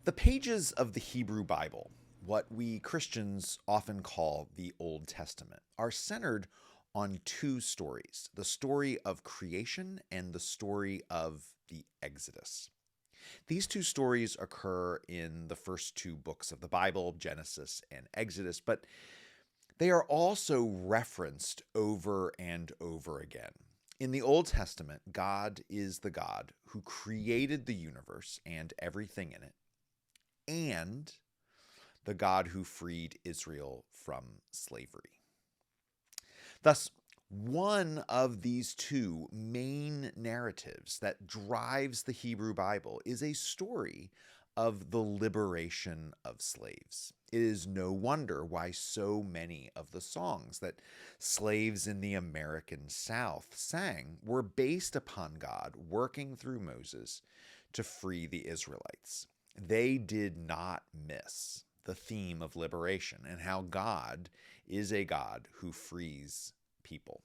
The pages of the Hebrew Bible, what we Christians often call the Old Testament, are centered on two stories: the story of creation and the story of the Exodus. These two stories occur in the first two books of the Bible, Genesis and Exodus, but they are also referenced over and over again. In the Old Testament, God is the God who created the universe and everything in it, and the God who freed Israel from slavery. Thus, one of these two main narratives that drives the Hebrew Bible is a story of the liberation of slaves. It is no wonder why so many of the songs that slaves in the American South sang were based upon God working through Moses to free the Israelites. They did not miss the theme of liberation and how God is a God who frees people.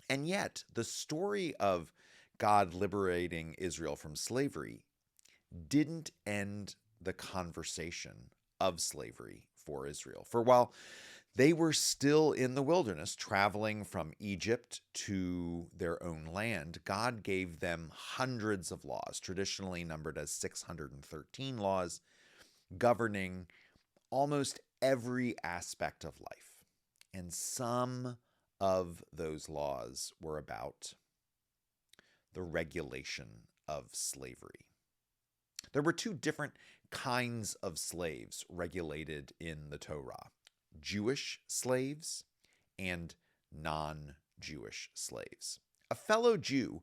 And yet, the story of God liberating Israel from slavery didn't end the conversation of slavery for Israel. For while they were still in the wilderness, traveling from Egypt to their own land, God gave them hundreds of laws, traditionally numbered as 613 laws, governing almost every aspect of life. And some of those laws were about the regulation of slavery. There were two different kinds of slaves regulated in the Torah: Jewish slaves and non-Jewish slaves. A fellow Jew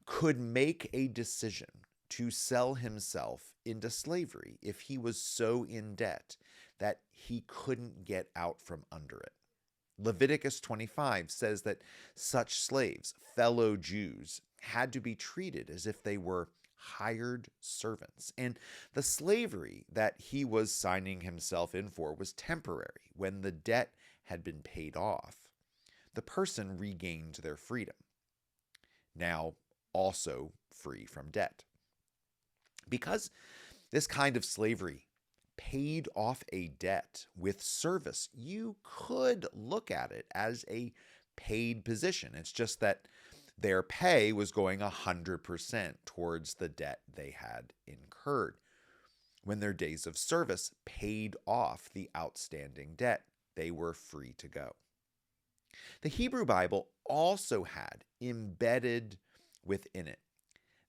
could make a decision to sell himself into slavery if he was so in debt that he couldn't get out from under it. Leviticus 25 says that such slaves, fellow Jews, had to be treated as if they were hired servants. And the slavery that he was signing himself in for was temporary. When the debt had been paid off, the person regained their freedom, now also free from debt. Because this kind of slavery paid off a debt with service, you could look at it as a paid position. It's just that their pay was going 100% towards the debt they had incurred. When their days of service paid off the outstanding debt, they were free to go. The Hebrew Bible also had embedded within it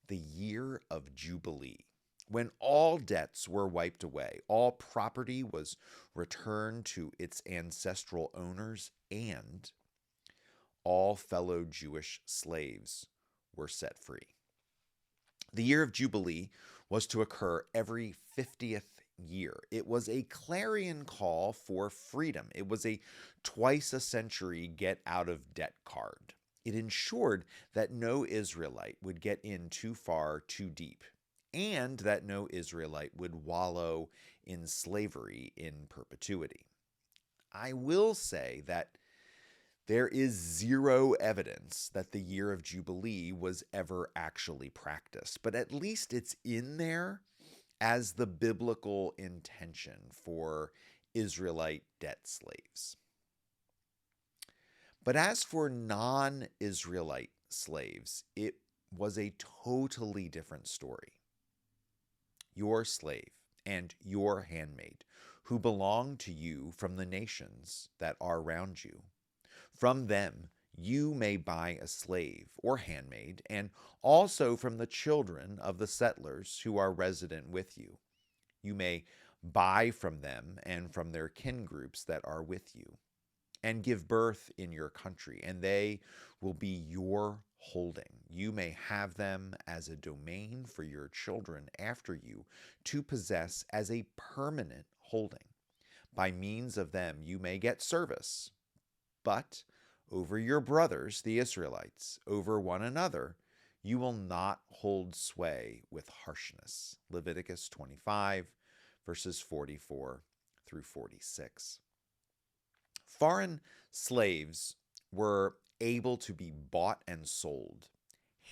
the year of Jubilee, when all debts were wiped away, all property was returned to its ancestral owners, and all fellow Jewish slaves were set free. The year of Jubilee was to occur every 50th year. It was a clarion call for freedom. It was a twice a century get out of debt card. It ensured that no Israelite would get in too far, too deep, and that no Israelite would wallow in slavery in perpetuity. I will say that there is zero evidence that the year of Jubilee was ever actually practiced, but at least it's in there as the biblical intention for Israelite debt slaves. But as for non-Israelite slaves, it was a totally different story. Your slave and your handmaid, who belong to you from the nations that are around you, from them you may buy a slave or handmaid, and also from the children of the settlers who are resident with you. You may buy from them and from their kin groups that are with you, and give birth in your country, and they will be your holding. You may have them as a domain for your children after you to possess as a permanent holding. By means of them you may get service, but over your brothers, the Israelites, over one another, you will not hold sway with harshness. Leviticus 25, verses 44 through 46. Foreign slaves were able to be bought and sold,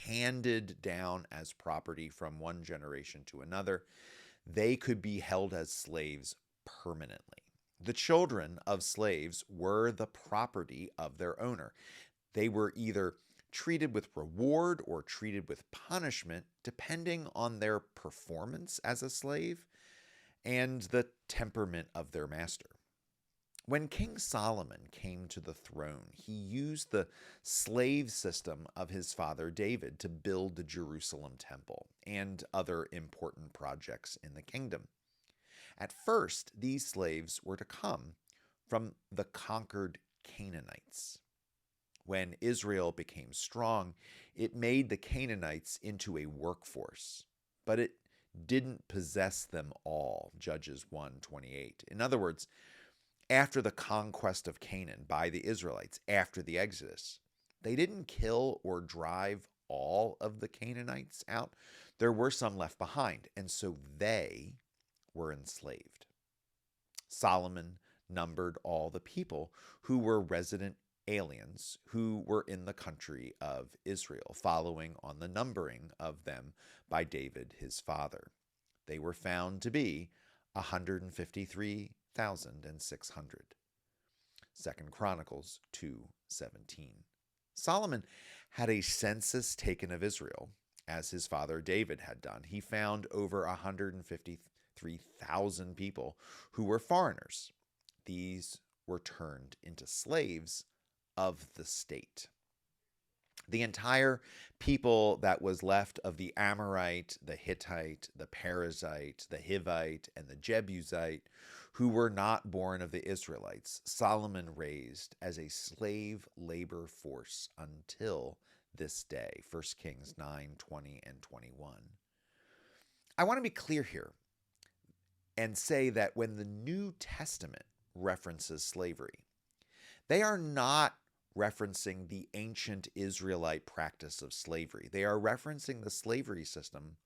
handed down as property from one generation to another. they could be held as slaves permanently. The children of slaves were the property of their owner. They were either treated with reward or treated with punishment, depending on their performance as a slave and the temperament of their master. When King Solomon came to the throne, he used the slave system of his father David to build the Jerusalem temple and other important projects in the kingdom. At first, these slaves were to come from the conquered Canaanites. When Israel became strong, it made the Canaanites into a workforce, but it didn't possess them all, Judges 1:28. In other words, after the conquest of Canaan by the Israelites, after the Exodus, they didn't kill or drive all of the Canaanites out. There were some left behind, and so they were enslaved. Solomon numbered all the people who were resident aliens who were in the country of Israel, following on the numbering of them by David, his father. They were found to be 153,600. 2 Chronicles 2:17. Solomon had a census taken of Israel, as his father David had done. He found over 153,000 people who were foreigners. These were turned into slaves of the state. The entire people that was left of the Amorite, the Hittite, the Perizzite, the Hivite, and the Jebusite, who were not born of the Israelites, Solomon raised as a slave labor force until this day. 1 Kings 9:20 and 21. I want to be clear here and say that when the New Testament references slavery, they are not referencing the ancient Israelite practice of slavery. They are referencing the slavery system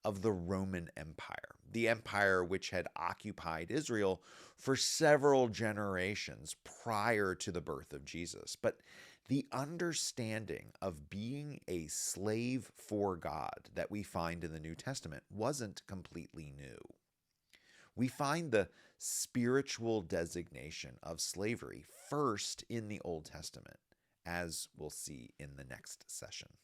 of the Roman Empire, the empire which had occupied Israel for several generations prior to the birth of Jesus. But the understanding of being a slave for God that we find in the New Testament wasn't completely new. We find the spiritual designation of slavery first in the Old Testament, as we'll see in the next session.